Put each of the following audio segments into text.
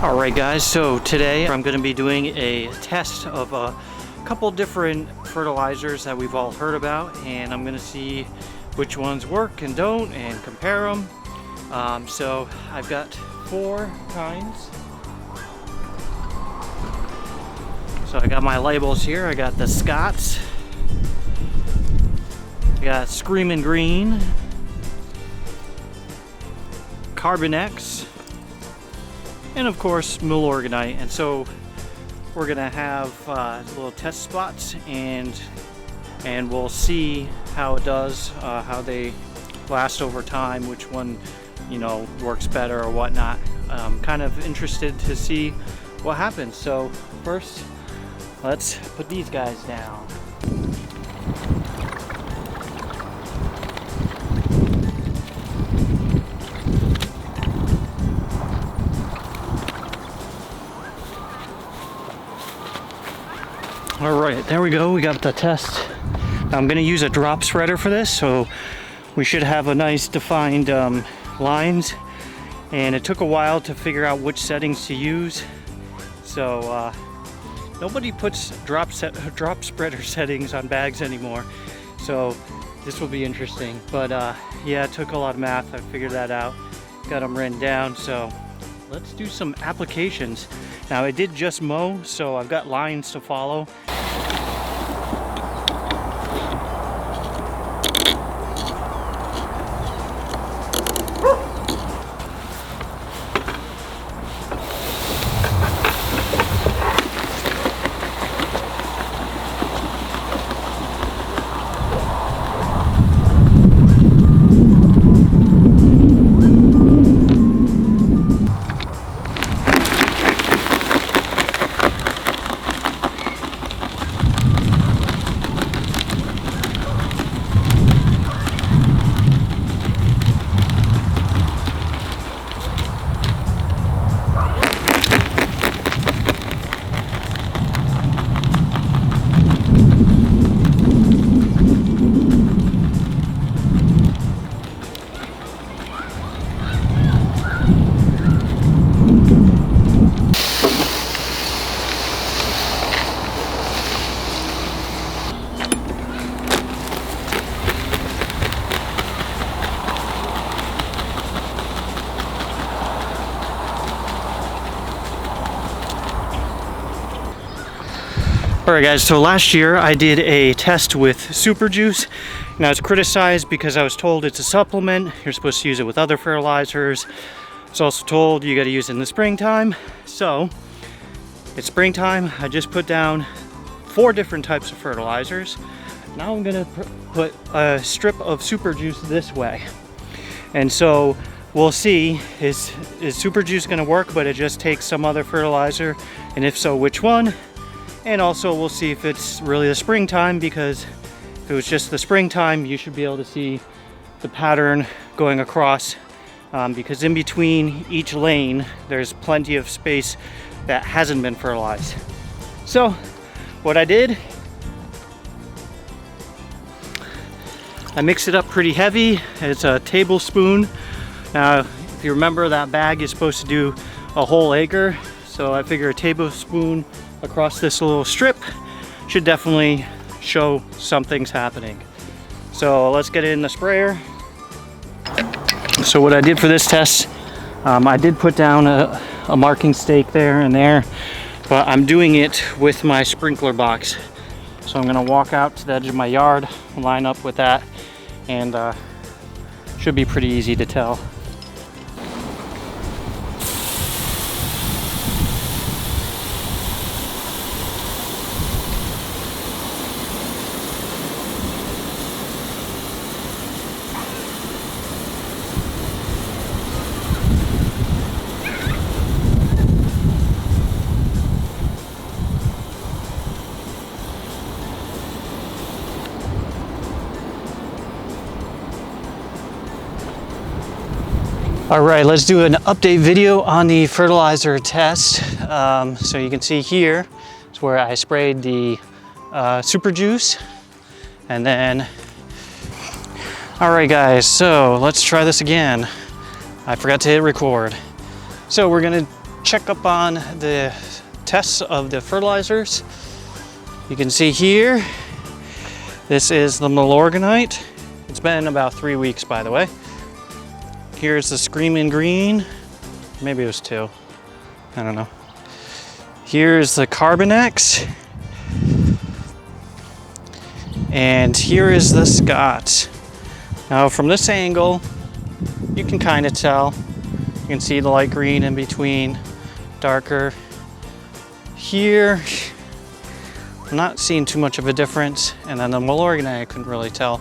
Alright guys, so today I'm going to be doing a test of a couple different fertilizers that we've all heard about, and I'm going to see which ones work and don't and compare them. So I've got 4 kinds. So I got my labels here. I got the Scots, I got Screamin' Green, Carbon X, and of course Milorganite. And so we're gonna have little test spots, and we'll see how it does, how they last over time, which one works better or whatnot. Kind of interested to see what happens. So first, let's put these guys down. All right, there we go. We got the test. I'm going to use a drop spreader for this, so we should have a nice defined lines. And it took a while to figure out which settings to use. So nobody puts drop spreader settings on bags anymore. So this will be interesting. But yeah, it took a lot of math. I figured that out. Got them written down. So let's do some applications. Now I did just mow, so I've got lines to follow. Alright guys, so last year I did a test with Super Juice, and I was criticized because I was told it's a supplement. You're supposed to use it with other fertilizers. I was also told you got to use it in the springtime. So it's springtime. I just put down 4 different types of fertilizers. Now I'm going to put a strip of Super Juice this way. And so we'll see, is Super Juice going to work, but it just takes some other fertilizer, and if so, which one? And also we'll see if it's really the springtime, because if it was just the springtime, you should be able to see the pattern going across, because in between each lane, there's plenty of space that hasn't been fertilized. So what I did, I mixed it up pretty heavy. It's a tablespoon. Now, if you remember, that bag is supposed to do a whole acre. So I figure a tablespoon across this little strip should definitely show something's happening. So let's get it in the sprayer. So what I did for this test, I did put down a marking stake there and there, but I'm doing it with my sprinkler box. So I'm gonna walk out to the edge of my yard, line up with that, and should be pretty easy to tell. All right, let's do an update video on the fertilizer test. So you can see here is where I sprayed the Super Juice. And then, all right guys, so let's try this again. I forgot to hit record. So we're gonna check up on the tests of the fertilizers. You can see here, this is the Milorganite. It's been about 3 weeks, by the way. Here's the Screaming Green. Maybe it was 2. I don't know. Here's the Carbonex. And here is the Scott. Now from this angle, you can kind of tell. You can see the light green in between, darker. Here, I'm not seeing too much of a difference. And then the Milorganite, I couldn't really tell.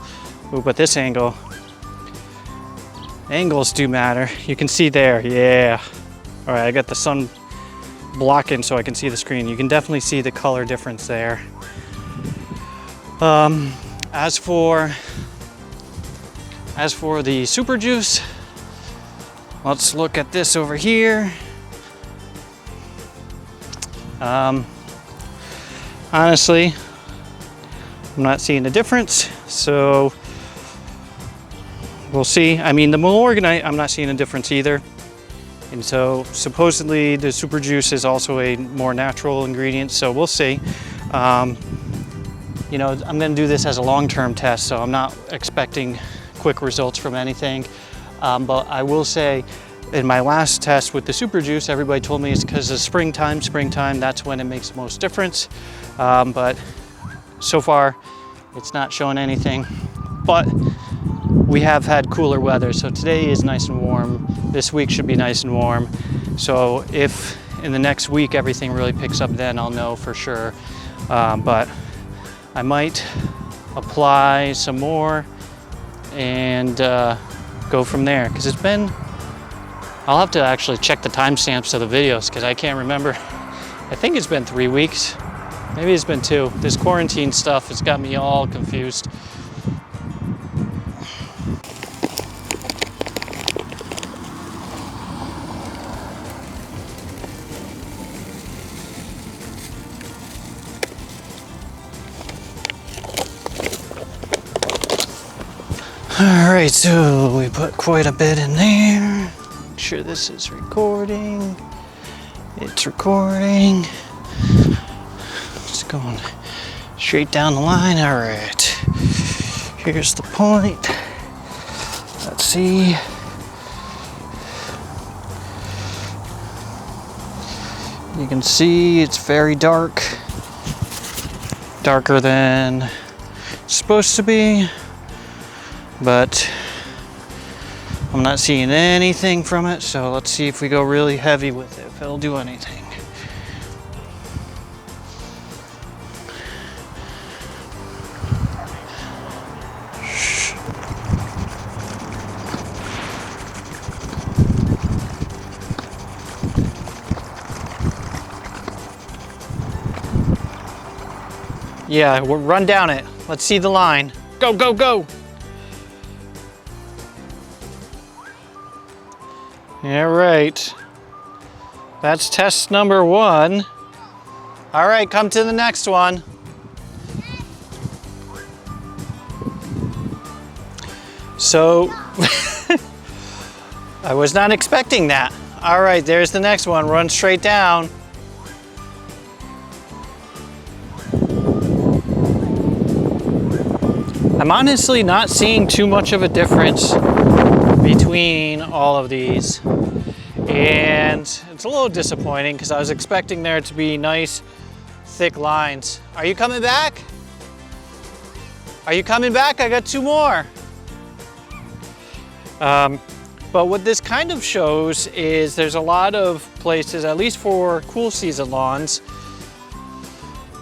Ooh, but this angle, angles do matter. You can see there, yeah. All right, I got the sun blocking so I can see the screen. You can definitely see the color difference there. As for the super juice, let's look at this over here. Honestly, I'm not seeing a difference, so we'll see. I mean, the Milorganite, I'm not seeing a difference either. And so supposedly the super juice is also a more natural ingredient, so we'll see. You know, I'm gonna do this as a long-term test, so I'm not expecting quick results from anything. But I will say, in my last test with the super juice, everybody told me it's because of springtime, that's when it makes the most difference. But so far, it's not showing anything. But we have had cooler weather, so today is nice and warm. This week should be nice and warm. So if in the next week everything really picks up, then I'll know for sure. But I might apply some more and go from there, because it's been, I'll have to actually check the timestamps of the videos because I can't remember. I think it's been 3 weeks. Maybe it's been 2. This quarantine stuff has got me all confused. All right, so we put quite a bit in there. Make sure this is recording. It's recording. It's going straight down the line. All right, here's the point. Let's see. You can see it's very dark. Darker than it's supposed to be. But I'm not seeing anything from it, so let's see if we go really heavy with it, if it'll do anything. Yeah, we'll run down it. Let's see the line. Go, go, go! Yeah, right. That's test number 1. All right, come to the next one. So, I was not expecting that. All right, there's the next one. Run straight down. I'm honestly not seeing too much of a difference between all of these, and it's a little disappointing because I was expecting there to be nice thick lines. Are you coming back? Are you coming back? I got 2 more. But what this kind of shows is there's a lot of places, at least for cool season lawns,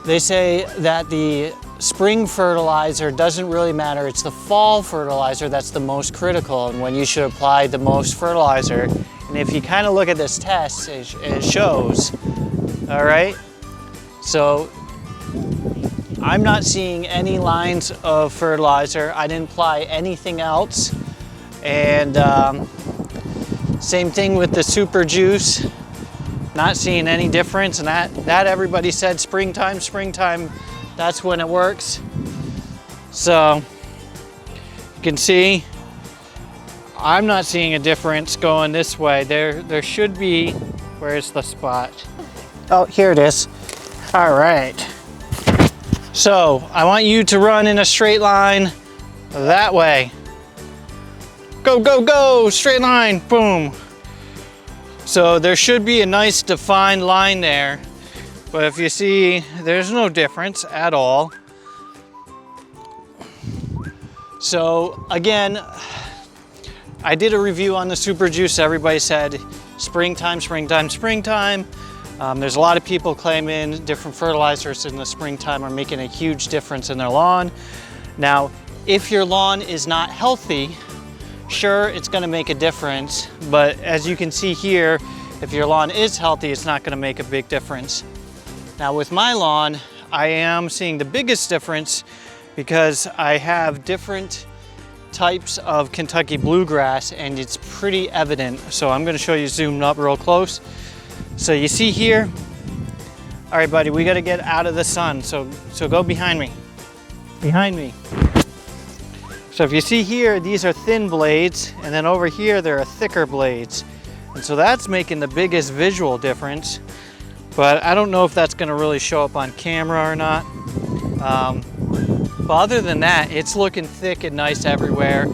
they say that the spring fertilizer doesn't really matter. It's the fall fertilizer that's the most critical and when you should apply the most fertilizer. And if you kind of look at this test, it shows, all right? So I'm not seeing any lines of fertilizer. I didn't apply anything else. And same thing with the super juice. Not seeing any difference, and that everybody said springtime, that's when it works. So you can see I'm not seeing a difference going this way. There should be Where's the spot? Oh, here it is. All right. So I want you to run in a straight line that way. Go, go, go, straight line, boom. So there should be a nice defined line there, but if you see, there's no difference at all. So again, I did a review on the Super Juice. Everybody said springtime, springtime, springtime. There's a lot of people claiming different fertilizers in the springtime are making a huge difference in their lawn. Now, if your lawn is not healthy, sure, it's gonna make a difference, but as you can see here, if your lawn is healthy, it's not gonna make a big difference. Now with my lawn, I am seeing the biggest difference because I have different types of Kentucky bluegrass and it's pretty evident. So I'm gonna show you zoomed up real close. So you see here, all right, buddy, we gotta get out of the sun. So go behind me, behind me. So if you see here, these are thin blades, and then over here, there are thicker blades. And so that's making the biggest visual difference, but I don't know if that's gonna really show up on camera or not. But other than that, it's looking thick and nice everywhere.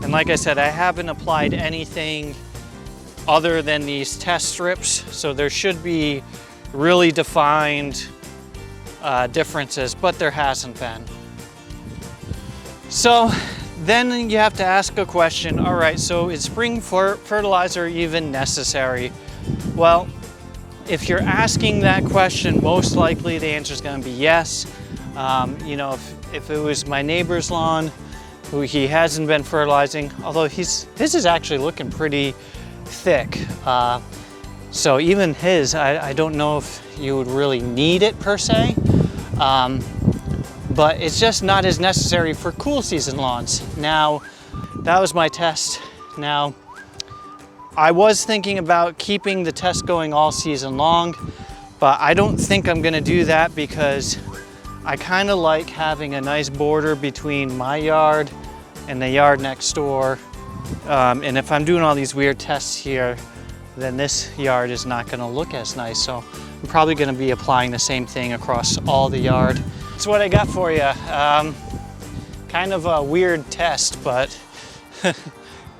And like I said, I haven't applied anything other than these test strips, so there should be really defined differences, but there hasn't been. So then you have to ask a question, all right, so is spring fertilizer even necessary? Well, if you're asking that question, most likely the answer is gonna be yes. You know, if it was my neighbor's lawn, who he hasn't been fertilizing, although his is actually looking pretty thick. So even his, I don't know if you would really need it per se, but it's just not as necessary for cool season lawns. Now, that was my test. Now, I was thinking about keeping the test going all season long, but I don't think I'm gonna do that because I kind of like having a nice border between my yard and the yard next door. And if I'm doing all these weird tests here, then this yard is not gonna look as nice. So I'm probably gonna be applying the same thing across all the yard. That's what I got for you. Kind of a weird test, but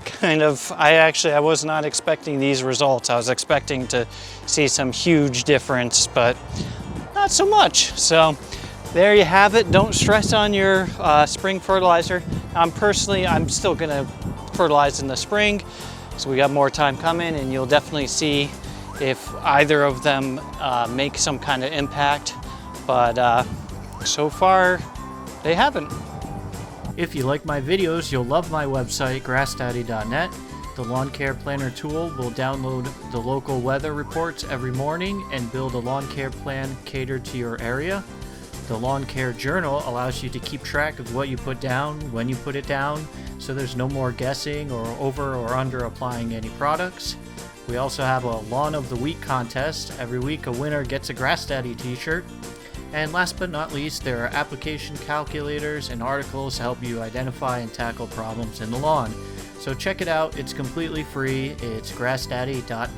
kind of, I was not expecting these results. I was expecting to see some huge difference, but not so much. So there you have it. Don't stress on your spring fertilizer. I'm still gonna fertilize in the spring, so we got more time coming, and you'll definitely see if either of them make some kind of impact, but so far they haven't. If you like my videos, you'll love my website, grassdaddy.net. The Lawn Care Planner tool will download the local weather reports every morning and build a lawn care plan catered to your area. The Lawn Care Journal allows you to keep track of what you put down, when you put it down, so there's no more guessing or over or under applying any products. We also have a Lawn of the Week contest. Every week a winner gets a Grass Daddy t-shirt. And last but not least, there are application calculators and articles to help you identify and tackle problems in the lawn. So check it out, it's completely free, it's grassdaddy.net.